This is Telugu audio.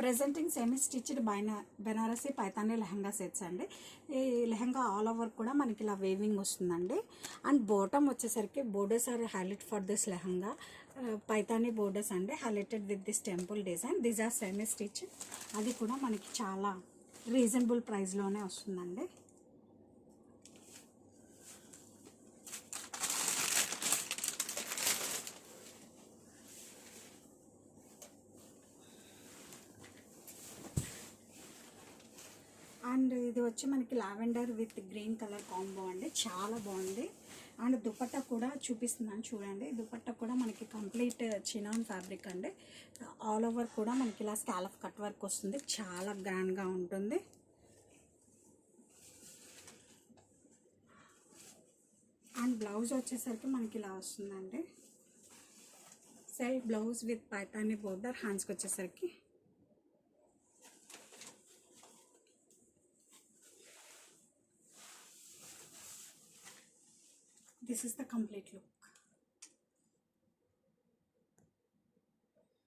Presenting semi stitched Banarasi Paithani lehenga sets అండి. ఈ లెహంగా ఆల్ ఓవర్ కూడా మనకి ఇలా వేవింగ్ వస్తుందండి. అండ్ బాటమ్ వచ్చేసరికి borders are highlight for this lehenga. Paithani borders అండి, highlighted with this temple design. These are semi stitch. అది కూడా మనకి చాలా రీజనబుల్ ప్రైస్లోనే వస్తుందండి. అండ్ ఇది వచ్చి మనకి lavender with green colour combo అండి, చాలా బాగుంది. అండ్ దుపట్టా కూడా చూపిస్తున్నాను చూడండి. దుపట్టా కూడా మనకి కంప్లీట్ చినాన్ ఫ్యాబ్రిక్ అండి. ఆల్ ఓవర్ కూడా మనకి ఇలా స్కాలప్ కట్ వర్క్ వస్తుంది, చాలా గ్రాండ్గా ఉంటుంది. అండ్ బ్లౌజ్ వచ్చేసరికి మనకి ఇలా వస్తుందండి. Self blouse with Paithani border. హ్యాండ్స్కి వచ్చేసరికి this is the complete look.